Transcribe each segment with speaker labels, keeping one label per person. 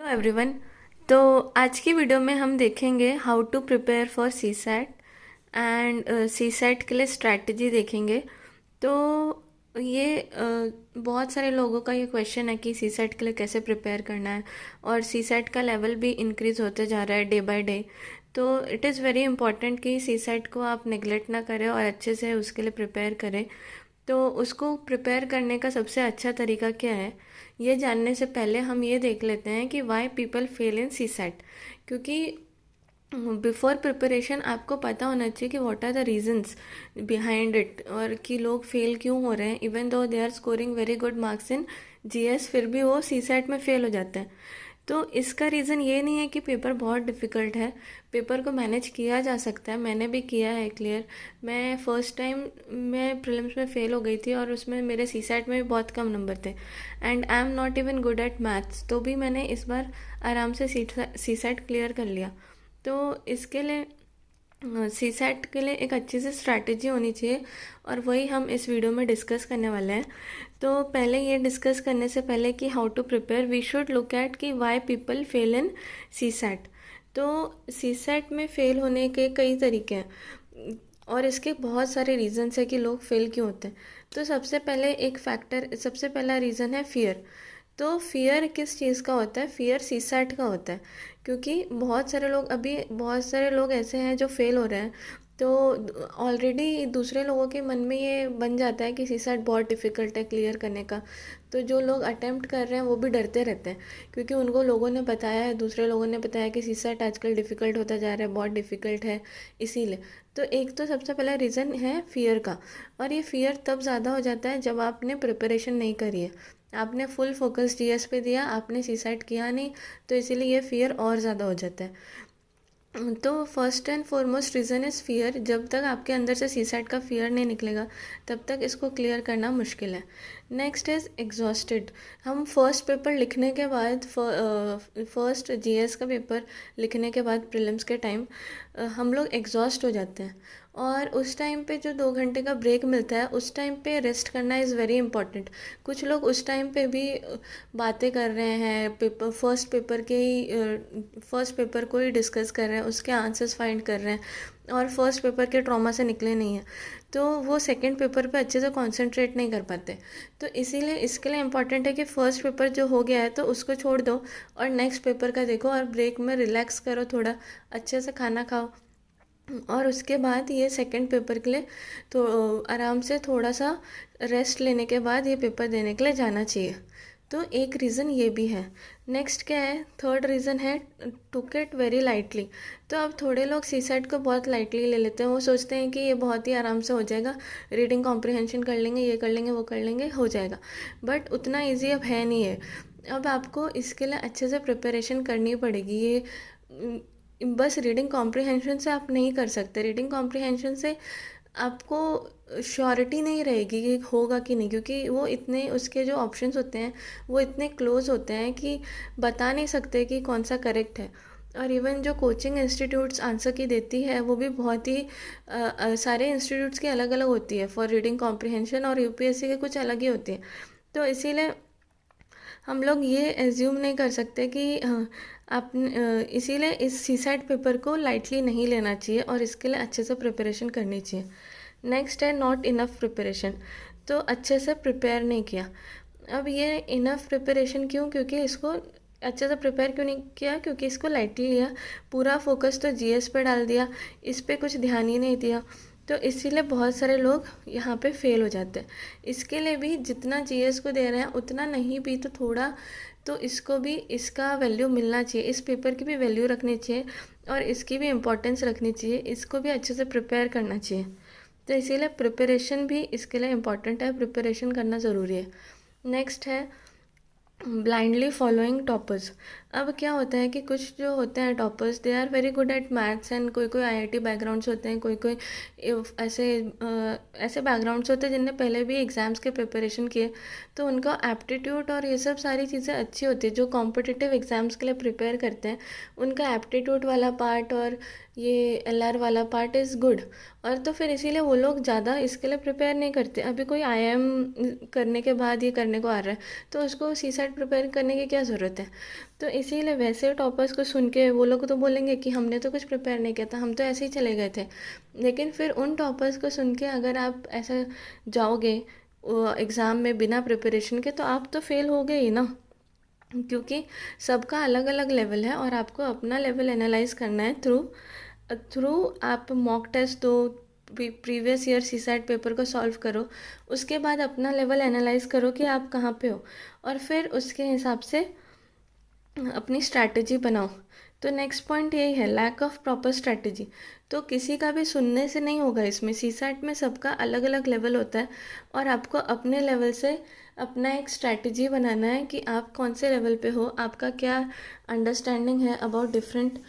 Speaker 1: Hello everyone. तो आज की वीडियो में हम देखेंगे how to prepare for CSAT and CSAT के लिए स्ट्रैटेजी देखेंगे। तो ये बहुत सारे लोगों का ये क्वेश्चन है कि सी सैट के लिए कैसे प्रिपेयर करना है, और सी सैट का लेवल भी इंक्रीज़ होते जा रहा है डे बाय डे। तो इट इज़ वेरी इंपॉर्टेंट कि सी सैट को आप नेग्लेक्ट ना करें और अच्छे से उसके लिए प्रिपेयर करें। तो उसको प्रिपेयर करने का सबसे अच्छा तरीका क्या है, ये जानने से पहले हम ये देख लेते हैं कि why people fail in CSAT. क्योंकि बिफोर प्रिपरेशन आपको पता होना चाहिए कि what are the reasons behind it, और कि लोग फेल क्यों हो रहे हैं। Even though they are scoring very good marks in GS, फिर भी वो सी सेट में फेल हो जाते हैं। तो इसका रीज़न ये नहीं है कि पेपर बहुत डिफ़िकल्ट है। पेपर को मैनेज किया जा सकता है, मैंने भी किया है क्लियर। मैं फर्स्ट टाइम मैं प्रीलिम्स में फ़ेल हो गई थी और उसमें मेरे सी सैट में भी बहुत कम नंबर थे, and I am not even good at maths. तो भी मैंने इस बार आराम से सी सैट क्लियर कर लिया। तो इसके लिए सी सैट के लिए एक अच्छी सी स्ट्रैटेजी होनी चाहिए, और वही हम इस वीडियो में डिस्कस करने वाले हैं। तो पहले ये डिस्कस करने से पहले कि how to prepare, we should look at कि why people fail in CSAT. तो सी सैट में फ़ेल होने के कई तरीके हैं और इसके बहुत सारे रीज़न्स है कि लोग फेल क्यों होते हैं। तो सबसे पहला रीज़न है फियर। तो फियर किस चीज़ का होता है? फियर सी सैट का होता है। क्योंकि बहुत सारे लोग ऐसे हैं जो फेल हो रहे हैं। तो ऑलरेडी दूसरे लोगों के मन में ये बन जाता है कि सी सैट बहुत डिफ़िकल्ट है क्लियर करने का। तो जो लोग अटेम्प्ट कर रहे हैं वो भी डरते रहते हैं, क्योंकि उनको लोगों ने बताया है, दूसरे लोगों ने बताया कि सी सैट आजकल डिफ़िकल्ट होता जा रहा है, बहुत डिफ़िकल्ट है, इसीलिए। तो एक तो सबसे पहला रीज़न है फियर का। और ये फियर तब ज़्यादा हो जाता है जब आपने प्रिपरेशन नहीं करी है, आपने फुल फोकस जीएस पे दिया, आपने सी सैट किया नहीं, तो इसीलिए ये फियर और ज़्यादा हो जाता है। तो first and foremost reason is fear. जब तक आपके अंदर से सी सैट का फियर नहीं निकलेगा, तब तक इसको क्लियर करना मुश्किल है। Next is exhausted. हम फर्स्ट पेपर लिखने के बाद, फर्स्ट जीएस का पेपर लिखने के बाद प्रीलिम्स के टाइम हम लोग एग्जॉस्ट हो जाते हैं, और उस टाइम पे जो 2 घंटे का ब्रेक मिलता है, उस टाइम पे रेस्ट करना इज़ वेरी इंपॉर्टेंट। कुछ लोग उस टाइम पे भी बातें कर रहे हैं, फर्स्ट पेपर को ही डिस्कस कर रहे हैं, उसके आंसर्स फाइंड कर रहे हैं, और फर्स्ट पेपर के ट्रॉमा से निकले नहीं हैं। तो वो सेकंड पेपर पे अच्छे से कंसंट्रेट नहीं कर पाते। तो इसीलिए इसके लिए इम्पॉर्टेंट है कि फ़र्स्ट पेपर जो हो गया है तो उसको छोड़ दो, और नेक्स्ट पेपर का देखो, और ब्रेक में रिलैक्स करो, थोड़ा अच्छे से खाना खाओ, और उसके बाद ये सेकंड पेपर के लिए तो आराम से थोड़ा सा रेस्ट लेने के बाद ये पेपर देने के लिए जाना चाहिए। तो एक रीज़न ये भी है। नेक्स्ट क्या है? थर्ड रीज़न है टुक इट वेरी लाइटली। तो अब थोड़े लोग सी सेट को बहुत लाइटली ले लेते हैं, वो सोचते हैं कि ये बहुत ही आराम से हो जाएगा, रीडिंग कॉम्प्रिहेंशन कर लेंगे, ये कर लेंगे, वो कर लेंगे, हो जाएगा। बट उतना ईजी अब है नहीं है। अब आपको इसके लिए अच्छे से प्रिपरेशन करनी पड़ेगी। ये बस रीडिंग कॉम्प्रिहेंशन से आप नहीं कर सकते। रीडिंग कॉम्प्रिहेंशन से आपको श्योरिटी नहीं रहेगी कि होगा कि नहीं, क्योंकि वो इतने, उसके जो ऑप्शंस होते हैं वो इतने क्लोज होते हैं कि बता नहीं सकते कि कौन सा करेक्ट है। और इवन जो कोचिंग इंस्टीट्यूट्स आंसर की देती है वो भी बहुत ही सारे इंस्टीट्यूट्स की अलग अलग होती है फॉर रीडिंग कॉम्प्रिहेंशन, और यूपीएससी के कुछ अलग ही होती है। तो इसीलिए हम लोग ये एज्यूम नहीं कर सकते कि इसीलिए इस सी सैट पेपर को लाइटली नहीं लेना चाहिए, और इसके लिए अच्छे से प्रिपरेशन करनी चाहिए। नेक्स्ट है नॉट इनफ प्रिपरेशन। तो अच्छे से प्रिपेयर नहीं किया। अब ये इनफ प्रिपरेशन क्यों? क्योंकि इसको अच्छे से प्रिपेयर क्यों नहीं किया? क्योंकि इसको लाइटली लिया, पूरा फोकस तो जीएस पे डाल दिया, इस पे कुछ ध्यान ही नहीं दिया। तो इसीलिए बहुत सारे लोग यहाँ पे फेल हो जाते हैं। इसके लिए भी जितना जीएस को दे रहे हैं उतना नहीं भी तो थोड़ा, तो इसको भी इसका वैल्यू मिलना चाहिए, इस पेपर की भी वैल्यू रखनी चाहिए, और इसकी भी इम्पोर्टेंस रखनी चाहिए, इसको भी अच्छे से प्रिपेयर करना चाहिए। तो इसीलिए प्रिपरेशन भी इसके लिए इम्पॉर्टेंट है, प्रिपरेशन करना ज़रूरी है। नेक्स्ट है ब्लाइंडली फॉलोइंग टॉपर्स। अब क्या होता है कि कुछ जो होते हैं toppers, they are very good at maths, and कोई कोई आईआईटी बैकग्राउंड्स होते हैं, कोई कोई ऐसे बैकग्राउंड्स होते हैं जिनने पहले भी एग्ज़ाम्स के प्रिपरेशन किए, तो उनका एप्टीट्यूड और ये सब सारी चीज़ें अच्छी होती है। जो कॉम्पिटिटिव एग्ज़ाम्स के लिए प्रिपेयर करते हैं, उनका एप्टीट्यूड वाला पार्ट और ये एलआर वाला पार्ट इज़ गुड, और तो फिर इसीलिए वो लोग ज़्यादा इसके लिए प्रिपेयर नहीं करते। अभी कोई आईआईएम करने के बाद ये करने को आ रहा है, तो उसको सी सैट प्रिपेयर करने की क्या ज़रूरत है? तो इसीलिए वैसे टॉपर्स को सुन के वो लोग तो बोलेंगे कि हमने तो कुछ प्रिपेयर नहीं किया था, हम तो ऐसे ही चले गए थे। लेकिन फिर उन टॉपर्स को सुन के अगर आप ऐसा जाओगे एग्ज़ाम में बिना प्रिपरेशन के, तो आप तो फेल हो गए ही ना। क्योंकि सबका अलग अलग लेवल है और आपको अपना लेवल एनालाइज करना है थ्रू थ्रू आप मॉक टेस्ट दो, प्रीवियस ईयर सीसैट पेपर को सॉल्व करो, उसके बाद अपना लेवल एनालाइज करो कि आप कहाँ पे हो, और फिर उसके हिसाब से अपनी स्ट्रैटेजी बनाओ। तो नेक्स्ट पॉइंट यही है, लैक ऑफ प्रॉपर स्ट्रैटेजी। तो किसी का भी सुनने से नहीं होगा, इसमें सीसैट में सबका अलग अलग लेवल होता है और आपको अपने लेवल से अपना एक स्ट्रैटेजी बनाना है कि आप कौन से लेवल पे हो, आपका क्या अंडरस्टैंडिंग है about different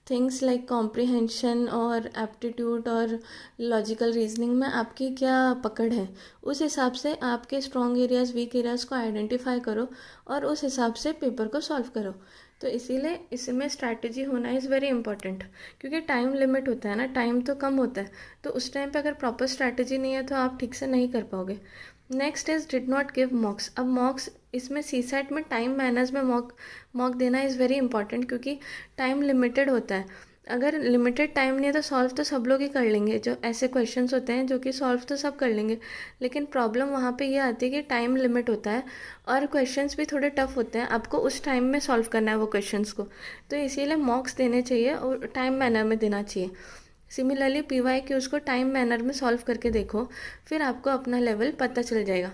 Speaker 1: things like comprehension और एप्टीट्यूड और लॉजिकल रीजनिंग में आपकी क्या पकड़ है। उस हिसाब से आपके स्ट्रॉन्ग एरियाज़ वीक एरियाज़ को आइडेंटिफाई करो और उस हिसाब से पेपर को सॉल्व करो। तो इसीलिए इसमें स्ट्रैटेजी होना इज़ वेरी इंपॉर्टेंट, क्योंकि टाइम लिमिट होता है ना, टाइम तो कम होता है। तो उस टाइम पे अगर प्रॉपर स्ट्रैटेजी नहीं है तो आप ठीक से नहीं कर पाओगे। Next is did not give मॉक्स। अब मॉक्स इसमें सीसैट में टाइम मैनर्स में मॉक देना इज़ वेरी इंपॉर्टेंट, क्योंकि टाइम लिमिटेड होता है। अगर लिमिटेड टाइम नहीं है तो सॉल्व तो सब लोग ही कर लेंगे, जो ऐसे क्वेश्चंस होते हैं जो कि सॉल्व तो सब कर लेंगे। लेकिन प्रॉब्लम वहाँ पे ये आती है कि टाइम लिमिट होता है और क्वेश्चंस भी थोड़े टफ होते हैं, आपको उस टाइम में सॉल्व करना है वो क्वेश्चंस को। तो इसीलिए मॉक्स देने चाहिए और टाइम मैनर में देना चाहिए। सिमिलरली पीवाई क्यूज को टाइम मैनर में सॉल्व करके देखो, फिर आपको अपना लेवल पता चल जाएगा।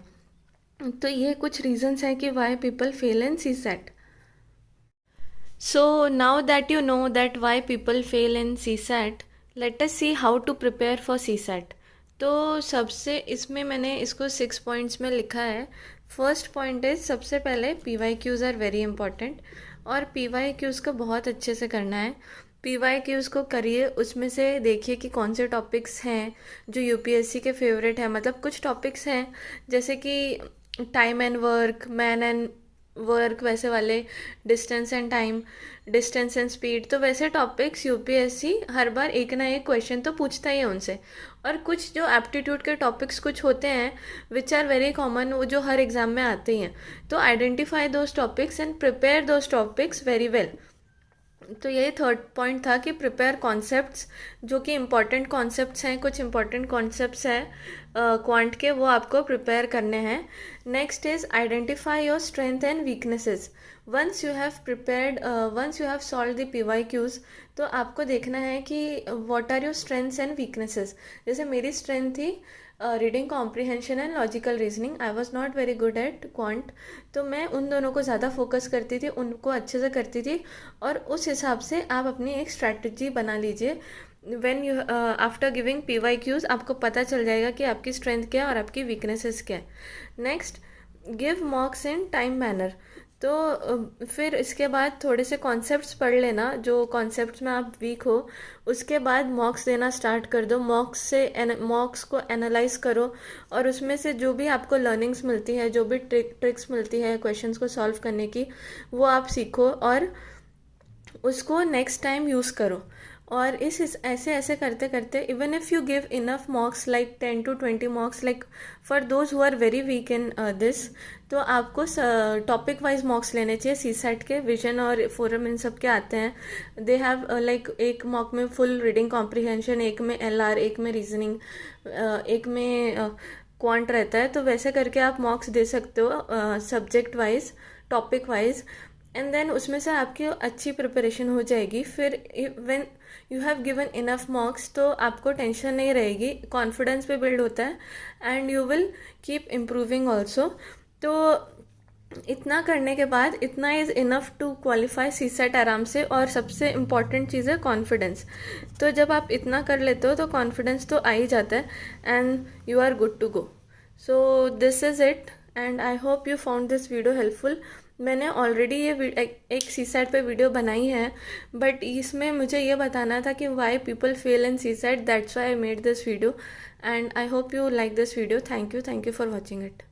Speaker 1: तो ये कुछ रीजंस हैं कि why people fail in CSAT. So now that you know that why people fail in CSAT, let us see how to prepare for CSAT. तो सबसे इसमें मैंने इसको 6 पॉइंट्स में लिखा है। फर्स्ट पॉइंट इज, सबसे पहले PYQs आर वेरी इंपॉर्टेंट, और PYQs को बहुत अच्छे से करना है। PYQs को करिए, उसमें से देखिए कि कौन से टॉपिक्स हैं जो UPSC के फेवरेट हैं। मतलब कुछ टॉपिक्स हैं जैसे कि time and work, man and work, वैसे वाले distance and time, distance and speed. तो वैसे टॉपिक्स UPSC हर बार एक ना एक क्वेश्चन तो पूछता ही है उनसे। और कुछ जो एप्टीट्यूड के टॉपिक्स कुछ होते हैं विच आर वेरी कॉमन, वो जो हर एग्जाम में आते ही हैं। तो identify those topics and prepare those topics very well. तो यही थर्ड पॉइंट था कि प्रिपेयर कॉन्सेप्ट्स, जो कि इम्पॉर्टेंट कॉन्सेप्ट्स हैं, कुछ इम्पॉर्टेंट कॉन्सेप्ट्स हैं क्वांट के, वो आपको प्रिपेयर करने हैं। Next is identify your strength and weaknesses. Once you have prepared, once you have solve the PYQs, तो आपको देखना है कि what are your strengths and weaknesses. जैसे मेरी स्ट्रेंथ थी reading comprehension and logical reasoning. I was not very good at quant, तो मैं उन दोनों को ज़्यादा फोकस करती थी, उनको अच्छे से करती थी। और उस हिसाब से आप अपनी एक स्ट्रैटेजी बना लीजिए। When you after giving PYQs आपको पता चल जाएगा कि आपकी स्ट्रेंथ क्या है और आपकी वीकनेसेस क्या है। Next, give मॉक्स in time manner. तो फिर इसके बाद थोड़े से कॉन्सेप्ट्स पढ़ लेना, जो कॉन्सेप्ट्स में आप वीक हो, उसके बाद मॉक्स देना स्टार्ट कर दो। मॉक्स को एनालाइज करो और उसमें से जो भी आपको लर्निंग्स मिलती है, जो भी ट्रिक्स मिलती है क्वेश्चंस को सॉल्व करने की, वो आप सीखो और उसको नेक्स्ट टाइम यूज़ करो। और ऐसे ऐसे करते करते, even if you give enough mocks like 10 to 20 mocks, like for those who are very weak in this, तो आपको टॉपिक वाइज मॉक्स लेने चाहिए। सीसैट के विजन और फोरम इन सब के आते हैं। दे हैव लाइक एक मॉक में फुल रीडिंग कॉम्प्रिहेंशन, एक में LR, एक में रीजनिंग, एक में क्वांट रहता है। तो वैसे करके आप मॉक्स दे सकते हो subject wise, topic wise, and then उसमें से आपकी अच्छी प्रिपरेशन हो जाएगी। फिर when you have given enough mocks, तो आपको टेंशन नहीं रहेगी, कॉन्फिडेंस पे बिल्ड होता है and you will keep improving also. तो इतना करने के बाद, इतना is enough to qualify CSAT आराम से। और सबसे इम्पॉर्टेंट चीज़ है कॉन्फिडेंस। तो जब आप इतना कर लेते हो तो कॉन्फिडेंस तो आ ही जाता है and you are good to go. So this is it and I hope you found this video helpful. मैंने ऑलरेडी ये एक सीसैट पे वीडियो बनाई है, बट इसमें मुझे ये बताना था कि why people fail in CSAT, that's why I made this video and I hope you like this video. Thank you for watching it.